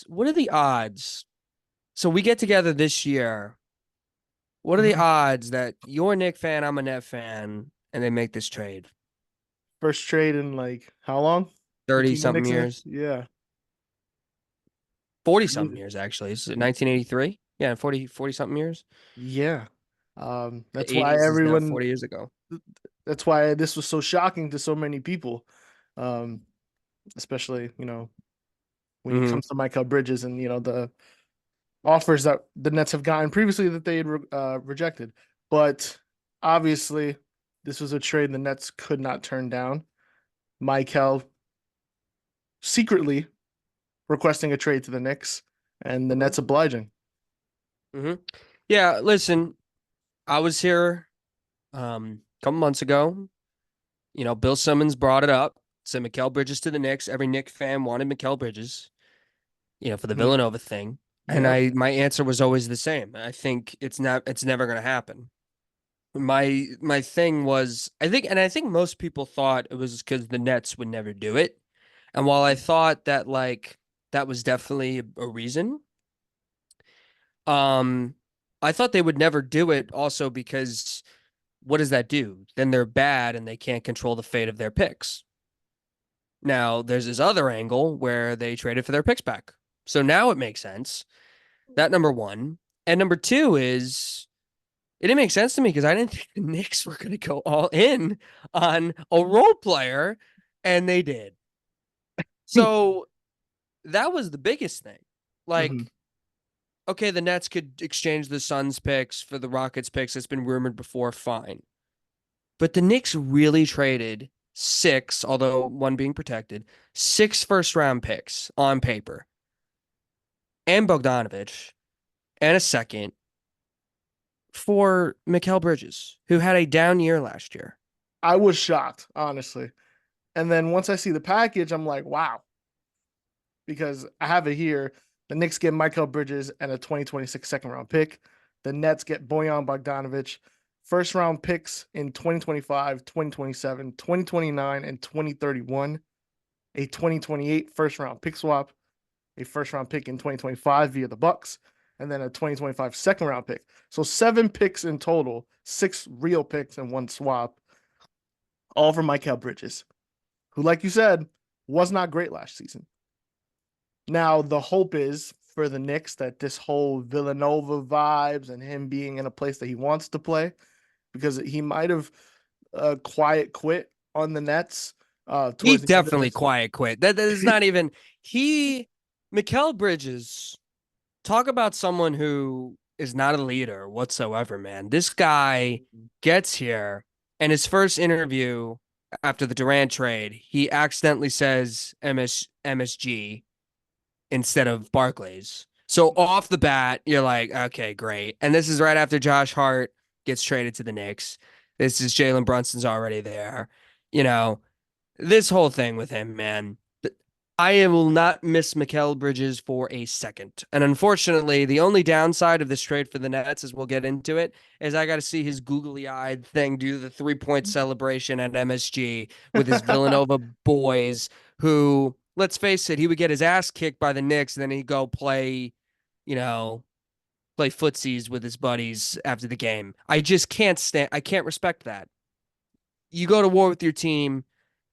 What are the odds? So we get together this year. What are the Mhm. odds that you're a Nick fan, I'm a Net fan, and they make this trade? First trade in like how long 30 between the something Knicks and years, yeah, 40 something crazy. years, actually. Is it 1983? Yeah, 40 something years. Yeah. The That's why 80s is now everyone. 40 years ago. That's why this was so shocking to so many people, um, especially when it Hmm. comes to Mikal Bridges and the offers that the Nets have gotten previously that they had rejected. But obviously, this was a trade the Nets could not turn down. Mikal secretly requesting a trade to the Knicks, and the Hmm. Nets obliging. Hmm. Yeah, listen, I was here a couple months ago. Bill Simmons brought it up, said Mikal Bridges to the Knicks. Every Knicks fan wanted Mikal Bridges, for the Mhm. Villanova thing. And Yep. my answer was always the same. I think it's never gonna happen. My thing was I think most people thought it was because the Nets would never do it. And while I thought that that was definitely a reason, um, I thought they would never do it also because what does that do? Then they're bad and they can't control the fate of their picks. Now, there's this other angle where they traded for their picks back. So now it makes sense. That number one. And number two is it didn't make sense to me because I didn't think the Knicks were going to go all in on a role player, and they did. So that was the biggest thing. Mhm. Like, okay, the Nets could exchange the Suns picks for the Rockets picks. It's been rumored before, fine. But the Knicks really traded six, although one being protected, six first round picks on paper and Bogdanovich and a second for Mikal Bridges, who had a down year last year. I was shocked, honestly. And then once I see the package, I'm like, wow, because I have it here. The Knicks get Michael Bridges and a 2026 second round pick. The Nets get Bojan Bogdanovic, first round picks in 2025, 2027, 2029, and 2031, a 2028 first round pick swap, a first round pick in 2025 via the Bucks, and then a 2025 second round pick. So seven picks in total, six real picks and one swap, all for Michael Bridges, who, like you said, was not great last season. Now, the hope is for the Knicks that this whole Villanova vibes and him being in a place that he wants to play, because he might have quiet quit on the Nets He towards the end of definitely this. quiet quit. That is not even he. Mikal Bridges, talk about someone who is not a leader whatsoever, man. This guy gets here, and his first interview after the Durant trade, he accidentally says MSG instead of Barclays. So off the bat, you're like, okay, great. And this is right after Josh Hart gets traded to the Knicks. This is Jalen Brunson's already there. You know, this whole thing with him, man. I will not miss Mikal Bridges for a second. And unfortunately, the only downside of this trade for the Nets, as we'll get into it, is I got to see his googly eyed thing do the 3 point celebration at MSG with his Villanova boys, who, let's face it, he would get his ass kicked by the Knicks, and then he'd go play, you know, play footsies with his buddies after the game. I just can't stand, I can't respect that. You go to war with your team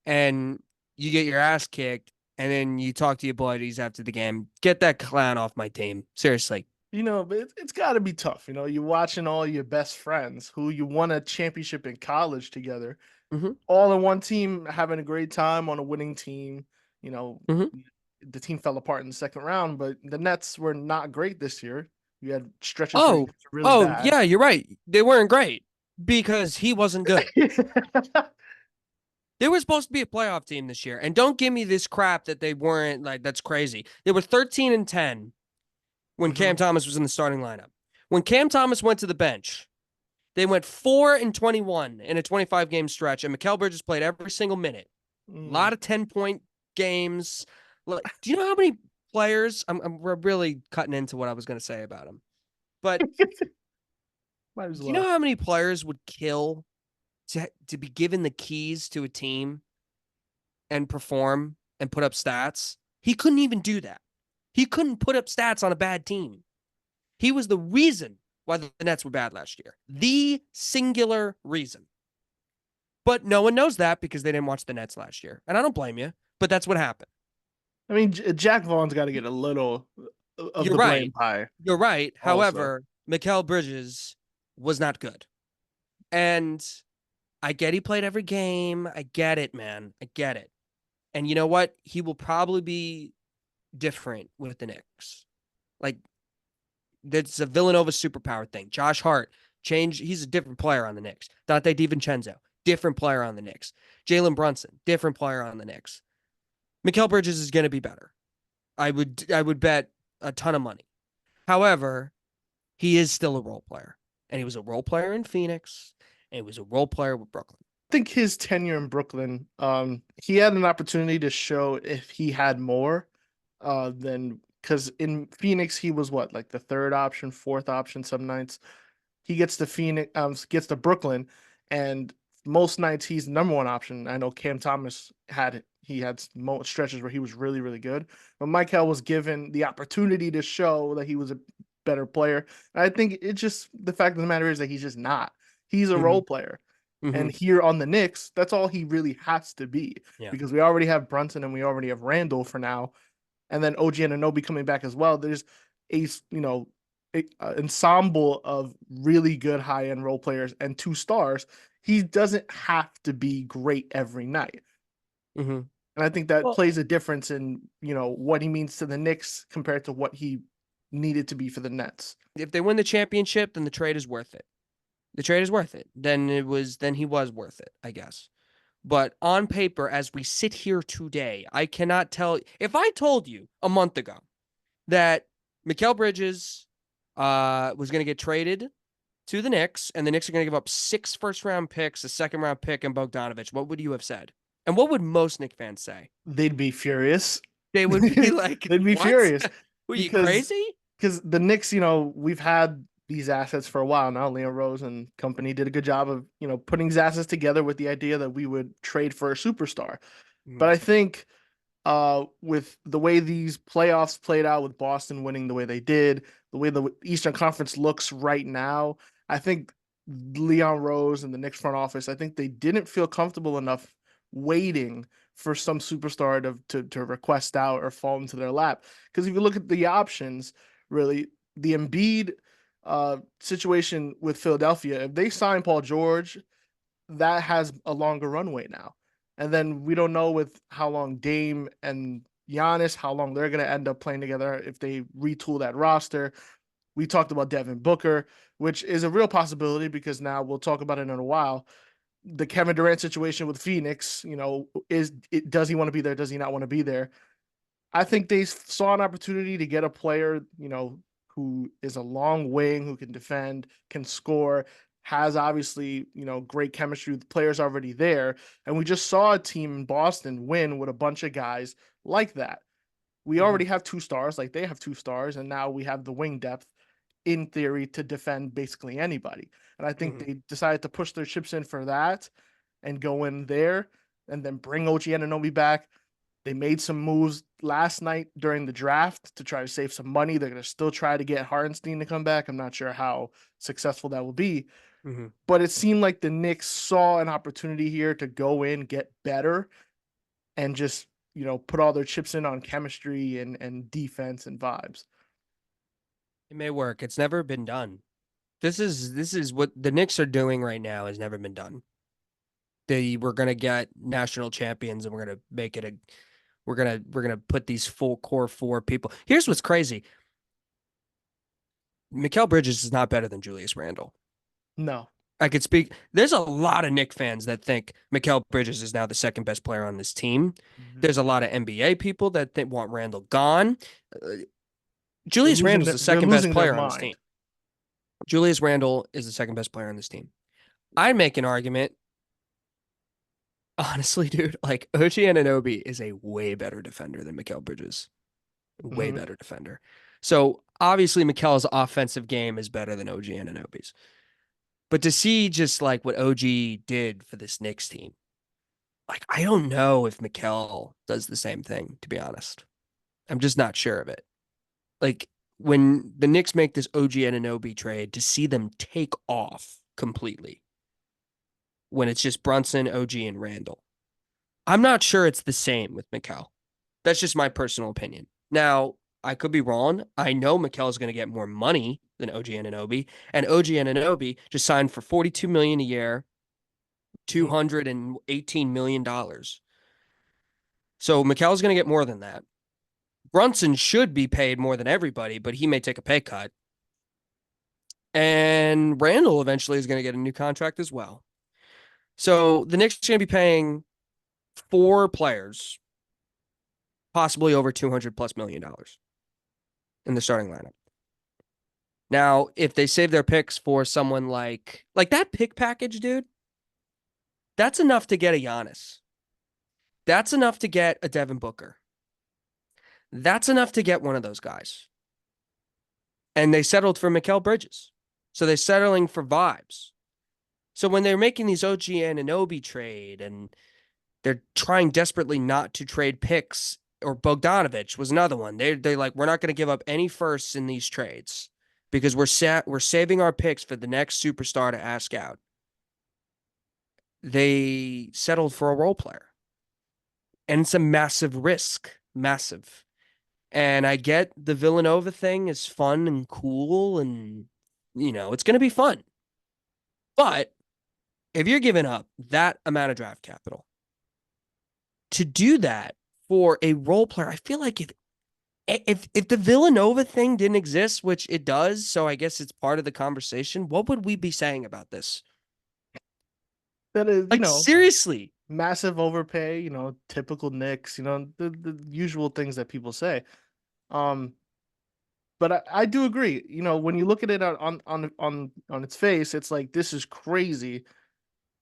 and you get your ass kicked, and then you talk to your buddies after the game. Get that clown off my team. Seriously. But it's got to be tough. You're watching all your best friends who you won a championship in college together, Hmm. all in one team, having a great time on a winning team. You know, Hmm. the team fell apart in the second round, but the Nets were not great this year. You had stretches where you Oh, were really oh, bad. yeah, you're right. They weren't great because he wasn't good. They were supposed to be a playoff team this year. And don't give me this crap that they weren't like that's crazy. They were 13 and 10 when Cam Mhm. Thomas was in the starting lineup. When Cam Thomas went to the bench, they went 4 and 21 in a 25 game stretch, and Mikal Bridges played every single minute. A Mm. lot of 10-point games. Do you know how many players? We're really cutting into what I was going to say about him. But Might as do you know well. how many players would kill to be given the keys to a team and perform and put up stats? He couldn't even do that. He couldn't put up stats on a bad team. He was the reason why the Nets were bad last year. The singular reason. But no one knows that because they didn't watch the Nets last year. And I don't blame you, but that's what happened. I mean, Jack Vaughn's got to get a little of You're the blame right. pie You're right. also. However, Mikal Bridges was not good. And I get he played every game. I get it, man. I get it. And you know what? He will probably be different with the Knicks. Like, that's a Villanova superpower thing. Josh Hart, he's a different player on the Knicks. Dante DiVincenzo, different player on the Knicks. Jalen Brunson, different player on the Knicks. Mikal Bridges is going to be better. I would bet a ton of money. However, he is still a role player. And he was a role player in Phoenix, and he was a role player with Brooklyn. I think his tenure in Brooklyn, he had an opportunity to show if he had more, than because in Phoenix he was what, like the third option, fourth option some nights. He gets to Phoenix, gets to Brooklyn, and most nights he's the number one option. I know Cam Thomas had it. He had stretches where he was really, really good, but Michael was given the opportunity to show that he was a better player. And I think it's just the fact of the matter is that he's just not. He's a Mm-hmm. role player. Mm-hmm. And here on the Knicks, that's all he really has to be Yeah. because we already have Brunson and we already have Randall for now, and then OG Anunoby coming back as well. There's a ensemble of really good high end role players and two stars. He doesn't have to be great every night, Mm-hmm. and I think that Well, plays a difference in what he means to the Knicks compared to what he needed to be for the Nets. if they win the championship, then the trade is worth it. The trade is worth it. Then he was worth it, I guess. But on paper, as we sit here today, I cannot tell. If I told you a month ago that Mikal Bridges was going to get traded to the Knicks, and the Knicks are going to give up 6 first-round picks, a second-round pick, and Bogdanovich, what would you have said? And what would most Knicks fans say? They'd be furious. They would be like, They'd be "What? furious Were you because crazy?" the Knicks, we've had these assets for a while now. Leon Rose and company did a good job of, putting these assets together with the idea that we would trade for a superstar. But Mhm. I think with the way these playoffs played out with Boston winning the way they did, the way the Eastern Conference looks right now, I think Leon Rose and the Knicks front office, I think they didn't feel comfortable enough waiting for some superstar to request out or fall into their lap. Because if you look at the options, really, the Embiid situation with Philadelphia, if they sign Paul George, that has a longer runway now. And then we don't know with how long Dame and Giannis, how long they're going to end up playing together if they retool that roster. We talked about Devin Booker, which is a real possibility because now we'll talk about it in a while. The Kevin Durant situation with Phoenix, does he want to be there? Does he not want to be there? I think they saw an opportunity to get a player, who is a long wing, who can defend, can score, has obviously, great chemistry with the players already there. And we just saw a team in Boston win with a bunch of guys like that. We Mhm. already have two stars, like they have two stars, and now we have the wing depth in theory to defend basically anybody. And I think Mhm. they decided to push their chips in for that and go in there and then bring OG Anunoby back. They made some moves last night during the draft to try to save some money. They're going to still try to get Hartenstein to come back. I'm not sure how successful that will be, Mhm. but it seemed like the Knicks saw an opportunity here to go in, get better, and just, put all their chips in on chemistry and defense and vibes. It may work. It's never been done. This is what the Knicks are doing right now has never been done. We're gonna get national champions and we're gonna make it a we're gonna put these full core 4 people. Here's what's crazy. Mikal Bridges is not better than Julius Randle. No. I could speak. There's a lot of Knick fans that think Mikal Bridges is now the second best player on this team. Mm-hmm. There's a lot of NBA people that want Randle gone. Uh, They're Julius losing Randle's their, the they're second best losing their player on this team. mind. Julius Randle is the second best player on this team. I'd make an argument, honestly, dude. Like OG Anunoby is a way better defender than Mikal Bridges. Way Mm-hmm. better defender. So obviously, Mikal's offensive game is better than OG Anunoby's. But to see just like what OG did for this Knicks team, like I don't know if Mikal does the same thing. To be honest, I'm just not sure of it. Like when the Knicks make this OG Anunoby trade, to see them take off completely when it's just Brunson, OG, and Randall. I'm not sure it's the same with Mikal. That's just my personal opinion. Now, I could be wrong. I know Mikal is going to get more money than OG Anunoby, and OG Anunoby just signed for $42 million a year, Mhm. $218 million. So Mikal is going to get more than that. Brunson should be paid more than everybody, but he may take a pay cut. And Randall eventually is going to get a new contract as well. So the Knicks are going to be paying four players, possibly over 200 plus $1 million in the starting lineup. Now, if they save their picks for someone like that pick package, dude, that's enough to get a Giannis. That's enough to get a Devin Booker. That's enough to get one of those guys. And they settled for Mikal Bridges. So they're settling for vibes. So when they're making these OG Anunoby trade and they're trying desperately not to trade picks, or Bogdanovich was another one. They're like, we're not going to give up any firsts in these trades because we're saving our picks for the next superstar to ask out. They settled for a role player. And it's a massive risk. Massive. And I get the Villanova thing is fun and cool and it's going to be fun. But if you're giving up that amount of draft capital to do that for a role player, I feel like if the Villanova thing didn't exist, which it does, so I guess it's part of the conversation, what would we be saying about this? That is, Like seriously. massive overpay, typical Knicks, the usual things that people say. Um, but I do agree. When you look at it on its face, it's like this is crazy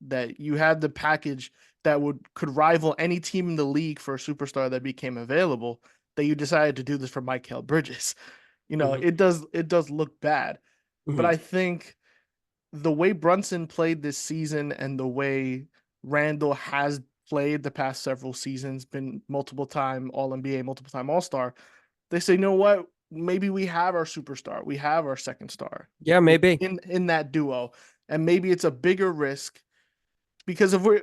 that you had the package that could rival any team in the league for a superstar that became available. That you decided to do this for Mikal Bridges. Hmm. It does look bad, but Hmm. I think the way Brunson played this season and the way Randall has played the past several seasons, been multiple time All NBA, multiple time All Star, they say, you know what? Maybe we have our superstar, we have our second star Yeah, maybe. in that duo, and maybe it's a bigger risk because if we're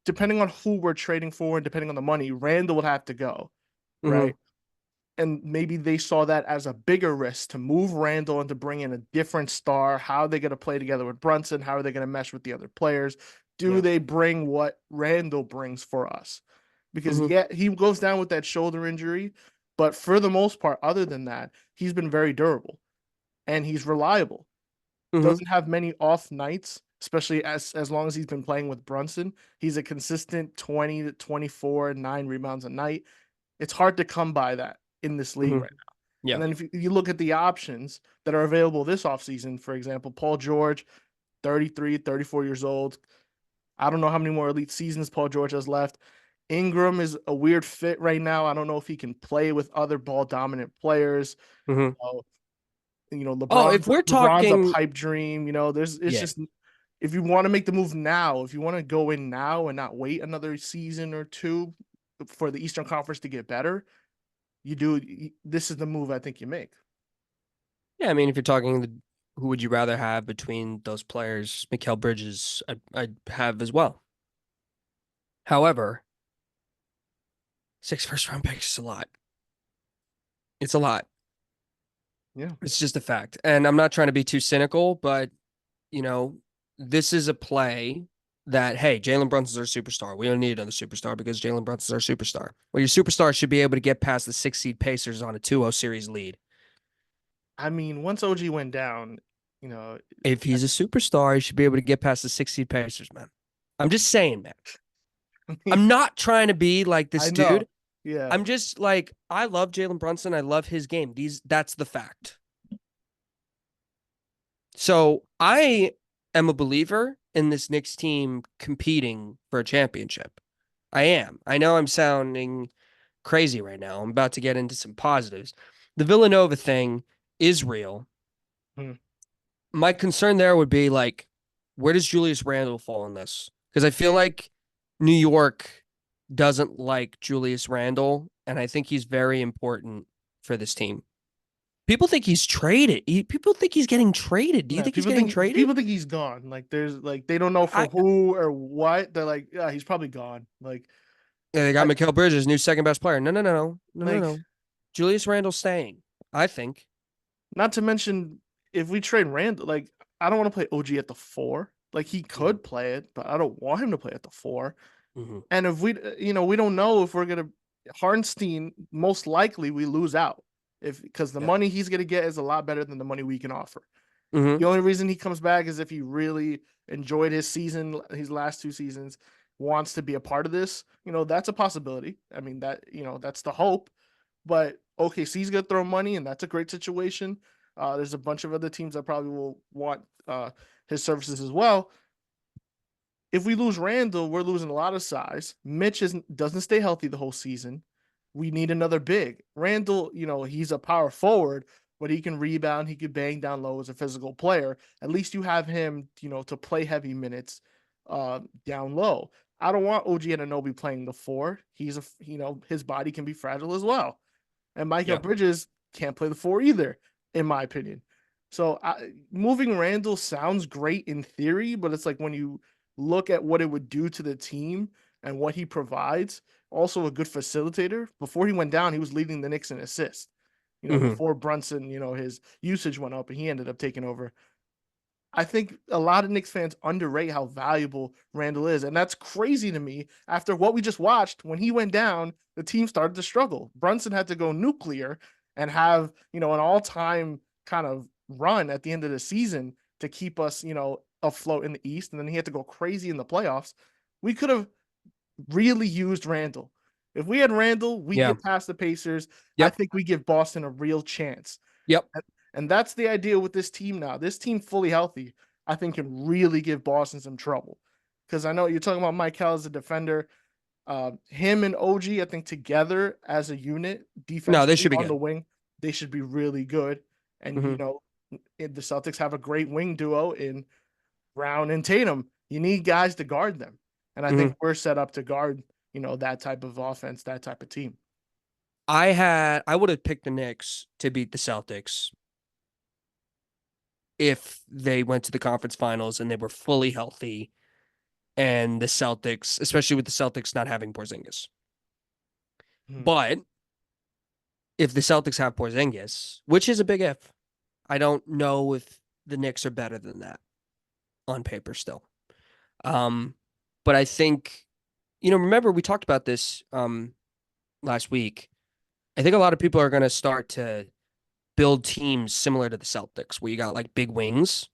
depending on who we're trading for and depending on the money, Randall would have to go, Hmm. right? And maybe they saw that as a bigger risk to move Randall and to bring in a different star. How are they going to play together with Brunson? How are they going to mesh with the other players? Do Yeah. they bring what Randall brings for us? Because Hmm. yeah, he goes down with that shoulder injury, but for the most part, other than that, he's been very durable and he's reliable. Hmm. Doesn't have many off nights, especially as long as he's been playing with Brunson. He's a consistent 20 to 24, 9 rebounds a night. It's hard to come by that in this league Hmm. right now. And Yeah. then if you look at the options that are available this offseason, for example, Paul George, 33, 34 years old. I don't know how many more elite seasons Paul George has left. Ingram is a weird fit right now. I don't know if he can play with other ball dominant players. Hmm. Uh, Oh, LeBron's if we're LeBron's a talking, pipe dream. It's yeah. just if you want to make the move now, if you want to go in now and not wait another season or two for the Eastern Conference to get better, you do. This is the move I think you make. Yeah, I mean, if you're talking who would you rather have between those players, Mikal Bridges, I'd have as well. However, six first round picks is a lot. It's a lot. Yeah. It's just a fact. And I'm not trying to be too cynical, but you know, this is a play that, hey, Jalen Brunson's our superstar. We don't need another superstar because Jalen Brunson's our superstar. Well, your superstar should be able to get past the 6 seed Pacers on a 2-0 series lead. I mean, once OG went down, you know, If he's a superstar, he should be able to get past the 6 seed Pacers, man. I'm just saying, man. I'm not trying to be like I this know. dude. Yeah. I'm just like, I love Jalen Brunson. I love his game. That's the fact. So I am a believer in this Knicks team competing for a championship. I am. I know I'm sounding crazy right now. I'm about to get into some positives. The Villanova thing is real. Hmm. My concern there would be like, where does Julius Randle fall in this? Because I feel like New York doesn't like Julius Randle, and I think he's very important for this team. People think he's traded. People think he's getting traded. Do you No, think he's getting traded? people think he's gone. Like there's like they don't know for I who or what. They're like, yeah, he's probably gone. Yeah, they got I Mikal Bridges, new second best player. No, no, no, no, no, no, like no. Julius Randle's staying. I think. not to mention if we trade Randall, like I don't want to play OG at the four. Like he Mhm, could play it, but I don't want him to play at the four. mhm. And if we don't know if we're gonna Hardenstein, most likely we lose out if because the Yeah. money he's gonna get is a lot better than the money we can offer. The Hmm. only reason he comes back is if he really enjoyed his season, his last two seasons, wants to be a part of this. That's a possibility. I mean, that's the hope. But OKC's gonna throw money, and that's a great situation. There's a bunch of other teams that probably will want his services as well. If we lose Randall, we're losing a lot of size. Mitch doesn't stay healthy the whole season. We need another big. Randall, he's a power forward, but he can rebound. He can bang down low as a physical player. At least you have him, to play heavy minutes down low. I don't want OG Anunoby playing the four. His body can be fragile as well. And Mikal Yeah. Bridges can't play the four either, in my opinion. So moving Randall sounds great in theory, but it's like when you look at what it would do to the team and what he provides, also a good facilitator. Before he went down, he was leading the Knicks in assists. Hmm. Before Brunson, his usage went up and he ended up taking over. I think a lot of Knicks fans underrate how valuable Randall is. And that's crazy to me. After what we just watched, when he went down, the team started to struggle. Brunson had to go nuclear and have, an all time kind of run at the end of the season to keep us, afloat in the East. And then he had to go crazy in the playoffs. We could have really used Randall. If we had Randall, we Yeah. get past the Pacers. I Yep. think we give Boston a real chance. Yep. And that's the idea with this team now. This team fully healthy, I think, can really give Boston some trouble. Because I know you're talking about Mikal as a defender. Him and OG, I think together as a unit, No, they defensively should be on the good. wing, they should be really good. And Hmm. the Celtics have a great wing duo in Brown and Tatum. You need guys to guard them, and I Hmm. think we're set up to guard that type of offense, that type of team. I would have picked the Knicks to beat the Celtics if they went to the conference finals and they were fully healthy, and the Celtics, especially with the Celtics not having Porzingis. Hmm. But if the Celtics have Porzingis, which is a big if, I don't know if the Knicks are better than that on paper still. Um, but I think, remember we talked about this last week. I think a lot of people are going to start to build teams similar to the Celtics, where you got like big wings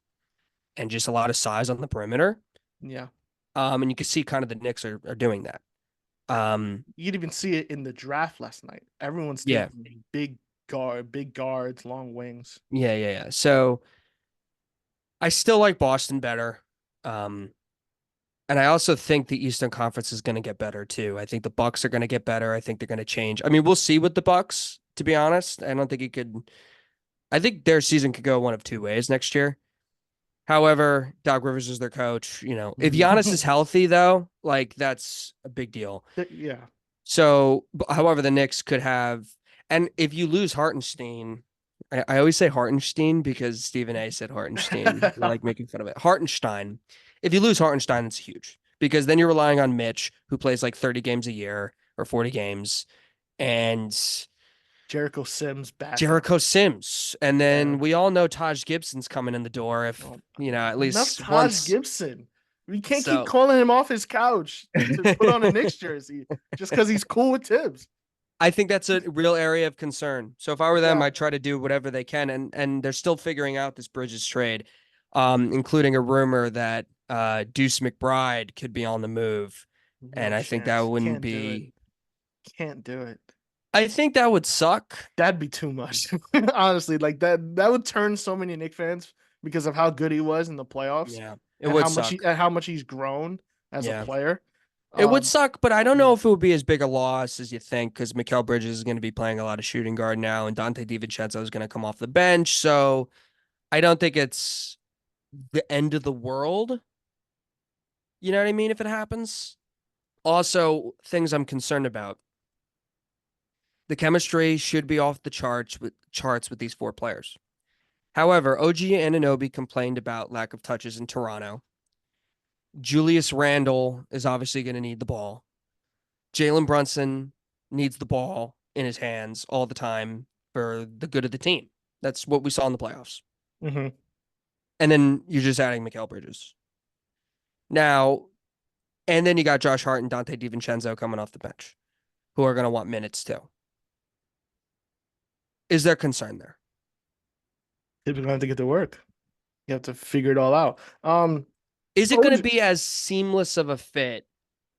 and just a lot of size on the perimeter. Yeah. And you can see kind of the Knicks are doing that. Um, You could even see it in the draft last night. Everyone's yeah, taking big guards, long wings. yeah, yeah, yeah. So I still like Boston better. Um, and I also think the Eastern Conference is going to get better too. I think the Bucks are going to get better. I think they're going to change. I mean, we'll see with the Bucks, to be honest. I don't think it could. I think their season could go one of two ways next year. However, Doc Rivers is their coach. If Giannis is healthy, though, like that's a big deal. Yeah. So, however, the Knicks could have, and if you lose Hartenstein, I always say Hartenstein because Stephen A said Hartenstein. I like making fun of it. Hartenstein. If you lose Hartenstein, it's huge because then you're relying on Mitch, who plays like 30 games a year or 40 games, and Jericho Sims backup. Jericho Sims. And Yeah. then we all know Taj Gibson's coming in the door if, Well, at enough least Taj once. Gibson. We can't keep So calling him off his couch to put on a Knicks jersey just because he's cool with Tibbs. I think that's a real area of concern. So if I were them, Yeah. I'd try to do whatever they can, and they're still figuring out this Bridges trade, including a rumor that Deuce McBride could be on the move, No and I think that chance. wouldn't Can't do it. be. Can't do it. I think that would suck. That'd be too much. Honestly, like that would turn so many Knicks fans because of how good he was in the playoffs Yeah, it and would suck. how much he's grown as a Yeah, player. it would Um, suck, but I don't know yeah. if it would be as big a loss as you think because Mikal Bridges is going to be playing a lot of shooting guard now, and Dante DiVincenzo is going to come off the bench, so I don't think it's the end of the world. You know what I mean? If it happens. Also, things I'm concerned about. The chemistry should be off the charts with these four players. However, OG Anunoby complained about lack of touches in Toronto. Julius Randle is obviously going to need the ball. Jalen Brunson needs the ball in his hands all the time for the good of the team. That's what we saw in the playoffs. Hmm. And then you're just adding Mikal Bridges. Now, and then you got Josh Hart and Dante DiVincenzo coming off the bench, who are going to want minutes too. Is there concern there? They're gonna have to get to work. You have to figure it all out. Is it going to OG, be as seamless of a fit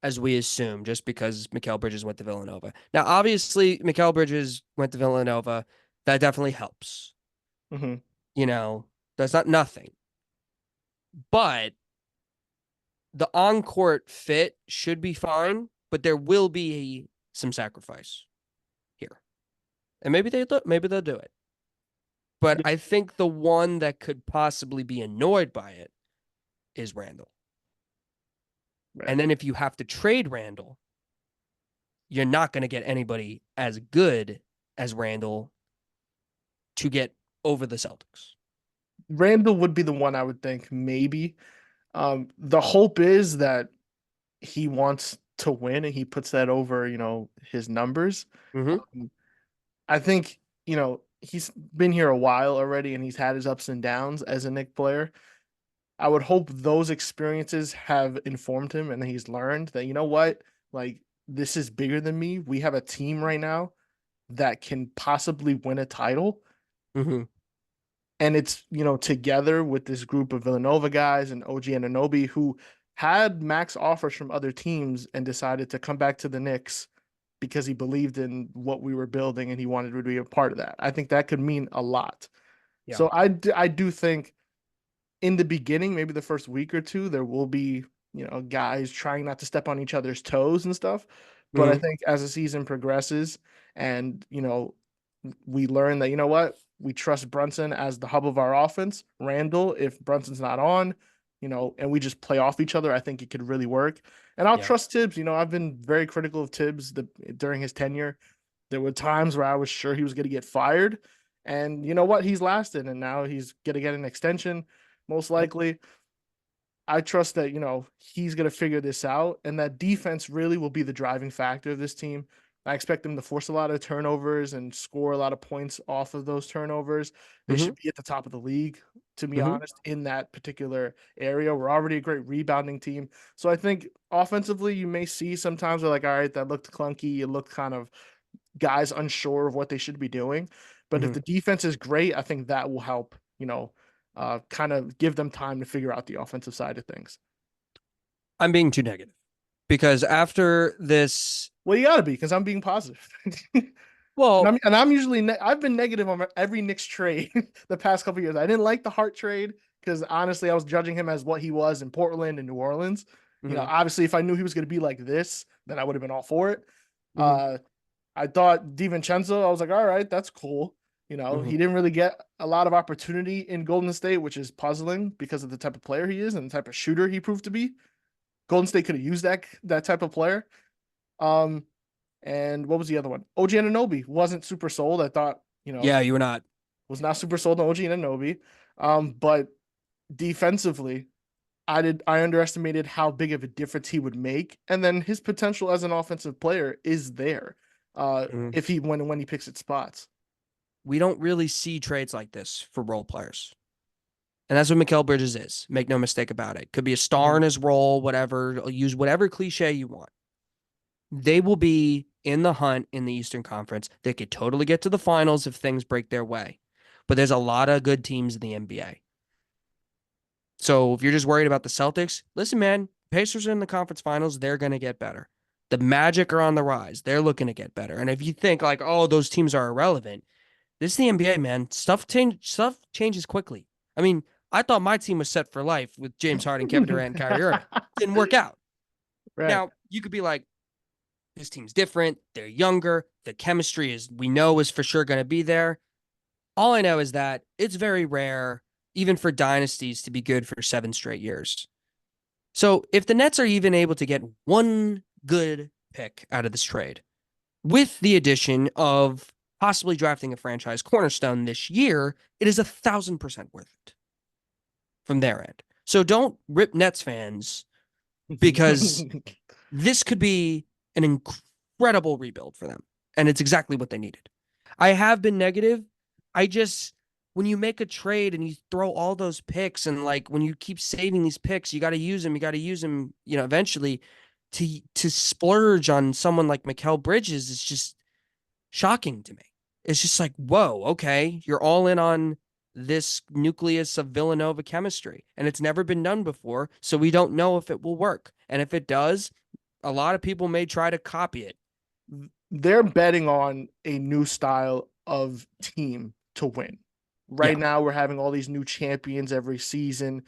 as we assume just because Mikal Bridges went to Villanova? Now, obviously, Mikal Bridges went to Villanova. That definitely helps. mhm. You know, that's not nothing. But the on-court fit should be fine, but there will be some sacrifice here. And maybe they'll do it. But Yeah, I think the one that could possibly be annoyed by it is Randall. right. And then if you have to trade Randall, you're not going to get anybody as good as Randall to get over the Celtics. Randall would be the one I would think maybe. The hope is that he wants to win and he puts that over, his numbers. Mm-hmm. Um, I think, he's been here a while already and he's had his ups and downs as a Knick player. I would hope those experiences have informed him and he's learned that, you know what, like this is bigger than me. We have a team right now that can possibly win a title. Mm-hmm. And it's, together with this group of Villanova guys and OG Anunoby who had max offers from other teams and decided to come back to the Knicks because he believed in what we were building and he wanted to be a part of that. I think that could mean a lot. Yeah. So I do think in the beginning, maybe the first week or two, there will be, guys trying not to step on each other's toes and stuff. But I Mm-hmm. think as the season progresses and, we learn that, you know what, we trust Brunson as the hub of our offense. Randall, if Brunson's not on, and we just play off each other, I think it could really work. And I'll Yeah. trust Tibbs. I've been very critical of Tibbs during his tenure. There were times where I was sure he was going to get fired. And you know what? He's lasted, and now he's going to get an extension, most Yep. likely. I trust that, he's going to figure this out and that defense really will be the driving factor of this team. I expect them to force a lot of turnovers and score a lot of points off of those turnovers. They Mm-hmm. should be at the top of the league, to be Mm-hmm. honest, in that particular area. We're already a great rebounding team. So I think offensively, you may see sometimes we're like, all right, that looked clunky. It looked kind of guys unsure of what they should be doing. But if Mm-hmm. the defense is great, I think that will help, kind of give them time to figure out the offensive side of things. I'm being too negative because after this, Well, you got to be because I'm being positive. and well, I'm usually I've been negative on every Knicks trade the past couple years. I didn't like the Hart trade because honestly, I was judging him as what he was in Portland and New Orleans. mm-hmm. Obviously, if I knew he was going to be like this, then I would have been all for it. Mm-hmm. Uh, I thought DiVincenzo, I was like, all right, that's cool. Mm-hmm. He didn't really get a lot of opportunity in Golden State, which is puzzling because of the type of player he is and the type of shooter he proved to be. Golden State could have used that type of player. Um, and what was the other one? OG Anunoby wasn't super sold. I thought, Yeah, you were not. was not super sold on OG Anunoby. But defensively, I underestimated how big of a difference he would make, and then his potential as an offensive player is there. Mm-hmm. If he when he picks at spots. We don't really see trades like this for role players. And that's what Mikal Bridges is. Make no mistake about it. Could be a star Mhm. in his role, whatever. Use whatever cliche you want. They will be in the hunt in the Eastern Conference. They could totally get to the finals if things break their way. But there's a lot of good teams in the NBA. So if you're just worried about the Celtics, listen, man, Pacers are in the conference finals. They're going to get better. The Magic are on the rise. They're looking to get better. And if you think like, oh, those teams are irrelevant, this is the NBA, man. Stuff changes quickly. I mean, I thought my team was set for life with James Harden, Kevin Durant, and Kyrie Irving. Didn't work out. Right. Now, you could be like, this team's different. They're younger. The chemistry we know is for sure going to be there. All I know is that it's very rare, even for dynasties, to be good for 7 straight years. So if the Nets are even able to get one good pick out of this trade, with the addition of possibly drafting a franchise cornerstone this year, it is 1,000% worth it from their end. So don't rip Nets fans because this could be an incredible rebuild for them. And it's exactly what they needed. I have been negative. I just, when you make a trade and you throw all those picks and like when you keep saving these picks, you got to use them. You got to use them, eventually to splurge on someone like Mikal Bridges is just shocking to me. It's just like, whoa, okay, you're all in on this nucleus of Villanova chemistry, and it's never been done before, so we don't know if it will work. And if it does, a lot of people may try to copy it. They're betting on a new style of team to win. Right Yeah. now, we're having all these new champions every season.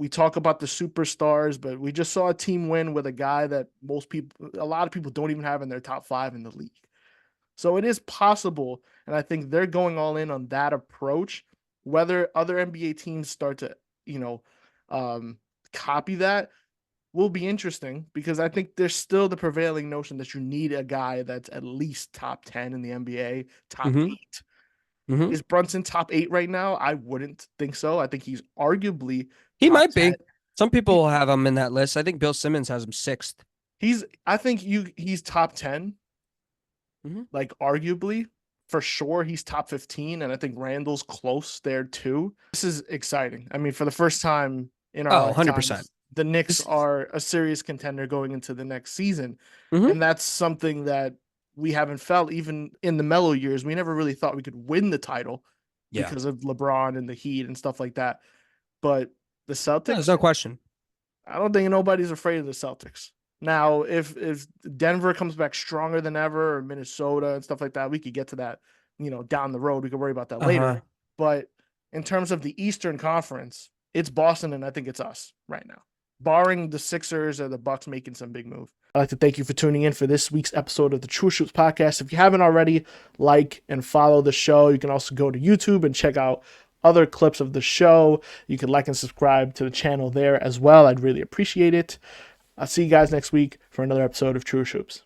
We talk about the superstars, but we just saw a team win with a guy that a lot of people don't even have in their top 5 in the league. So it is possible, and I think they're going all in on that approach. Whether other NBA teams start to, copy that will be interesting because I think there's still the prevailing notion that you need a guy that's at least top 10 in the NBA, top Mm-hmm. 8. Mm-hmm. Is Brunson top 8 right now? I wouldn't think so. I think he's arguably He top might 10. be. Some people have him in that list. I think Bill Simmons has him sixth. He's top 10, Mm-hmm. like arguably. For sure, he's top 15, and I think Randall's close there too. This is exciting. I mean, for the first time in our Oh, 100%. lifetimes, the Knicks This, are a serious contender going into the next season. mm-hmm. And that's something that we haven't felt even in the mellow years. We never really thought we could win the title Yeah. because of LeBron and the Heat and stuff like that. But the No, there's Celtics, no question. I don't think nobody's afraid of the Celtics. Now, if Denver comes back stronger than ever, or Minnesota and stuff like that, we could get to that, down the road. We could worry about that later. Uh-huh. But in terms of the Eastern Conference, it's Boston, and I think it's us right now, barring the Sixers or the Bucks making some big move. I'd like to thank you for tuning in for this week's episode of the Trueish podcast. If you haven't already, like and follow the show. You can also go to YouTube and check out other clips of the show. You can like and subscribe to the channel there as well. I'd really appreciate it. I'll see you guys next week for another episode of Trueish Hoops.